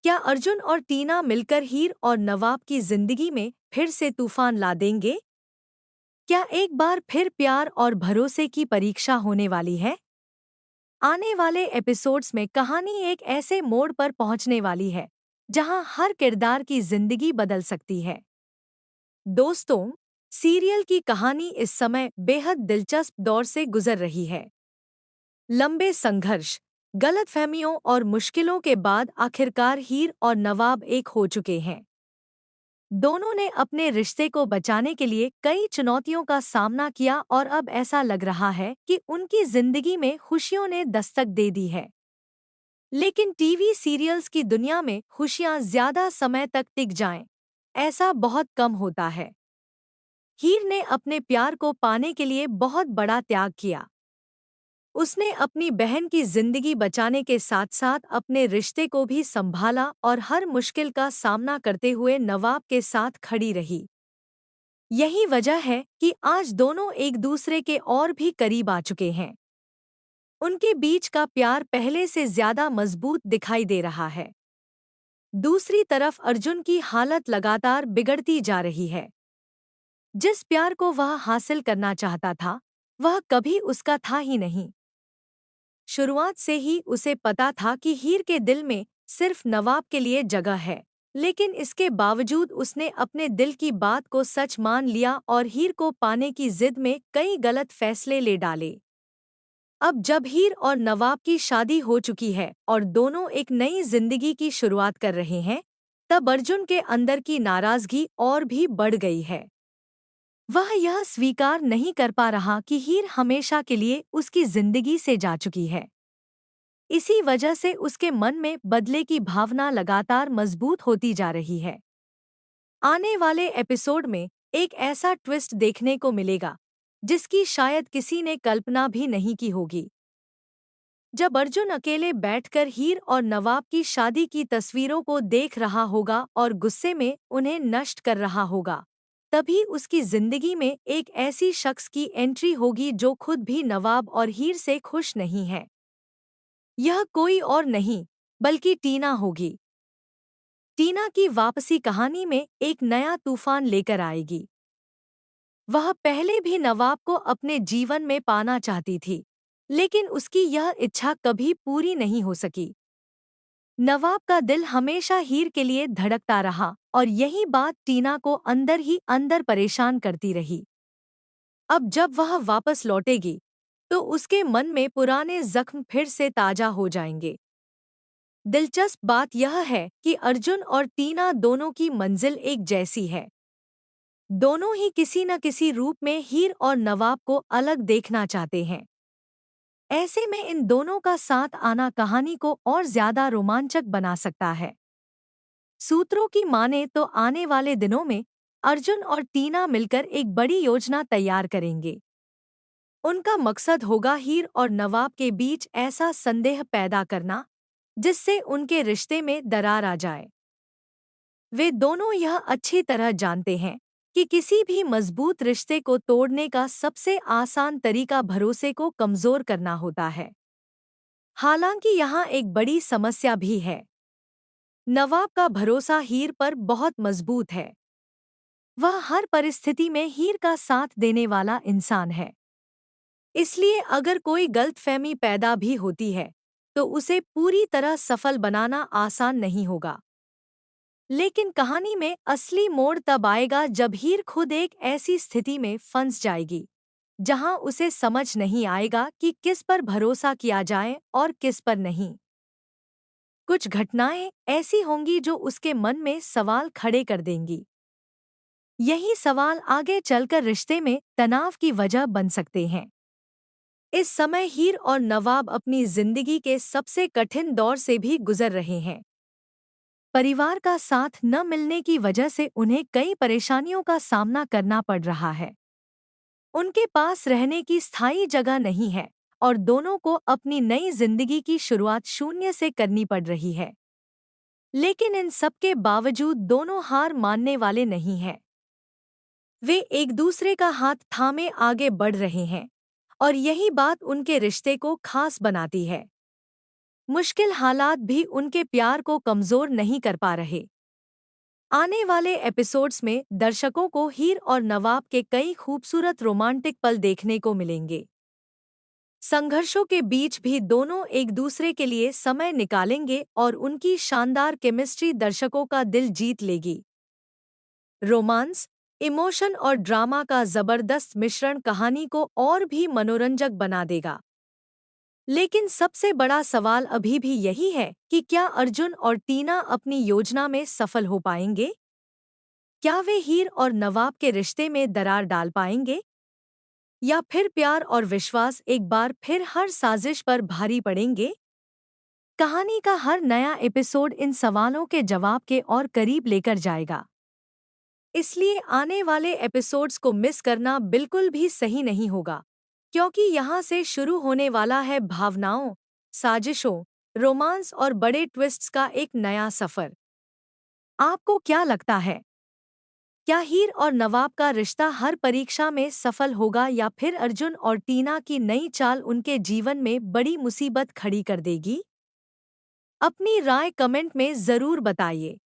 क्या अर्जुन और टीना मिलकर हीर और नवाब की जिंदगी में फिर से तूफान ला देंगे? क्या एक बार फिर प्यार और भरोसे की परीक्षा होने वाली है? आने वाले एपिसोड्स में कहानी एक ऐसे मोड़ पर पहुंचने वाली है जहां हर किरदार की जिंदगी बदल सकती है। दोस्तों, सीरियल की कहानी इस समय बेहद दिलचस्प दौर से गुजर रही है। लंबे संघर्ष, गलतफहमियों और मुश्किलों के बाद आखिरकार हीर और नवाब एक हो चुके हैं। दोनों ने अपने रिश्ते को बचाने के लिए कई चुनौतियों का सामना किया और अब ऐसा लग रहा है कि उनकी जिंदगी में खुशियों ने दस्तक दे दी है। लेकिन टीवी सीरियल्स की दुनिया में खुशियां ज्यादा समय तक टिक जाएं, ऐसा बहुत कम होता है। हीर ने अपने प्यार को पाने के लिए बहुत बड़ा त्याग किया। उसने अपनी बहन की जिंदगी बचाने के साथ साथ अपने रिश्ते को भी संभाला और हर मुश्किल का सामना करते हुए नवाब के साथ खड़ी रही। यही वजह है कि आज दोनों एक दूसरे के और भी करीब आ चुके हैं। उनके बीच का प्यार पहले से ज्यादा मजबूत दिखाई दे रहा है। दूसरी तरफ अर्जुन की हालत लगातार बिगड़ती जा रही है। जिस प्यार को वह हासिल करना चाहता था, वह कभी उसका था ही नहीं। शुरुआत से ही उसे पता था कि हीर के दिल में सिर्फ नवाब के लिए जगह है, लेकिन इसके बावजूद उसने अपने दिल की बात को सच मान लिया और हीर को पाने की जिद में कई गलत फैसले ले डाले। अब जब हीर और नवाब की शादी हो चुकी है और दोनों एक नई जिंदगी की शुरुआत कर रहे हैं, तब अर्जुन के अंदर की नाराजगी और भी बढ़ गई है। वह यह स्वीकार नहीं कर पा रहा कि हीर हमेशा के लिए उसकी जिंदगी से जा चुकी है। इसी वजह से उसके मन में बदले की भावना लगातार मजबूत होती जा रही है। आने वाले एपिसोड में एक ऐसा ट्विस्ट देखने को मिलेगा जिसकी शायद किसी ने कल्पना भी नहीं की होगी। जब अर्जुन अकेले बैठकर हीर और नवाब की शादी की तस्वीरों को देख रहा होगा और गुस्से में उन्हें नष्ट कर रहा होगा, तभी उसकी जिंदगी में एक ऐसी शख्स की एंट्री होगी जो खुद भी नवाब और हीर से खुश नहीं है। यह कोई और नहीं बल्कि टीना होगी। टीना की वापसी कहानी में एक नया तूफान लेकर आएगी। वह पहले भी नवाब को अपने जीवन में पाना चाहती थी, लेकिन उसकी यह इच्छा कभी पूरी नहीं हो सकी। नवाब का दिल हमेशा हीर के लिए धड़कता रहा और यही बात टीना को अंदर ही अंदर परेशान करती रही। अब जब वह वापस लौटेगी, तो उसके मन में पुराने जख्म फिर से ताजा हो जाएंगे। दिलचस्प बात यह है कि अर्जुन और टीना दोनों की मंजिल एक जैसी है। दोनों ही किसी न किसी रूप में हीर और नवाब को अलग देखना चाहते हैं। ऐसे में इन दोनों का साथ आना कहानी को और ज्यादा रोमांचक बना सकता है। सूत्रों की माने तो आने वाले दिनों में अर्जुन और टीना मिलकर एक बड़ी योजना तैयार करेंगे। उनका मकसद होगा हीर और नवाब के बीच ऐसा संदेह पैदा करना जिससे उनके रिश्ते में दरार आ जाए। वे दोनों यह अच्छी तरह जानते हैं कि किसी भी मजबूत रिश्ते को तोड़ने का सबसे आसान तरीका भरोसे को कमजोर करना होता है। हालांकि यहाँ एक बड़ी समस्या भी है। नवाब का भरोसा हीर पर बहुत मजबूत है। वह हर परिस्थिति में हीर का साथ देने वाला इंसान है। इसलिए अगर कोई गलतफहमी पैदा भी होती है, तो उसे पूरी तरह सफल बनाना आसान नहीं होगा। लेकिन कहानी में असली मोड़ तब आएगा जब हीर खुद एक ऐसी स्थिति में फंस जाएगी जहां उसे समझ नहीं आएगा कि किस पर भरोसा किया जाए और किस पर नहीं। कुछ घटनाएं ऐसी होंगी जो उसके मन में सवाल खड़े कर देंगी। यही सवाल आगे चलकर रिश्ते में तनाव की वजह बन सकते हैं। इस समय हीर और नवाब अपनी जिंदगी के सबसे कठिन दौर से भी गुजर रहे हैं। परिवार का साथ न मिलने की वजह से उन्हें कई परेशानियों का सामना करना पड़ रहा है। उनके पास रहने की स्थायी जगह नहीं है और दोनों को अपनी नई जिंदगी की शुरुआत शून्य से करनी पड़ रही है। लेकिन इन सब के बावजूद दोनों हार मानने वाले नहीं हैं। वे एक दूसरे का हाथ थामे आगे बढ़ रहे हैं और यही बात उनके रिश्ते को खास बनाती है। मुश्किल हालात भी उनके प्यार को कमजोर नहीं कर पा रहे। आने वाले एपिसोड्स में दर्शकों को हीर और नवाब के कई खूबसूरत रोमांटिक पल देखने को मिलेंगे। संघर्षों के बीच भी दोनों एक दूसरे के लिए समय निकालेंगे और उनकी शानदार केमिस्ट्री दर्शकों का दिल जीत लेगी। रोमांस, इमोशन और ड्रामा का जबरदस्त मिश्रण कहानी को और भी मनोरंजक बना देगा। लेकिन सबसे बड़ा सवाल अभी भी यही है कि क्या अर्जुन और टीना अपनी योजना में सफल हो पाएंगे? क्या वे हीर और नवाब के रिश्ते में दरार डाल पाएंगे? या फिर प्यार और विश्वास एक बार फिर हर साजिश पर भारी पड़ेंगे? कहानी का हर नया एपिसोड इन सवालों के जवाब के और करीब लेकर जाएगा। इसलिए आने वाले एपिसोड्स को मिस करना बिल्कुल भी सही नहीं होगा, क्योंकि यहाँ से शुरू होने वाला है भावनाओं, साजिशों, रोमांस और बड़े ट्विस्ट्स का एक नया सफर। आपको क्या लगता है? क्या हीर और नवाब का रिश्ता हर परीक्षा में सफल होगा या फिर अर्जुन और टीना की नई चाल उनके जीवन में बड़ी मुसीबत खड़ी कर देगी? अपनी राय कमेंट में जरूर बताइए।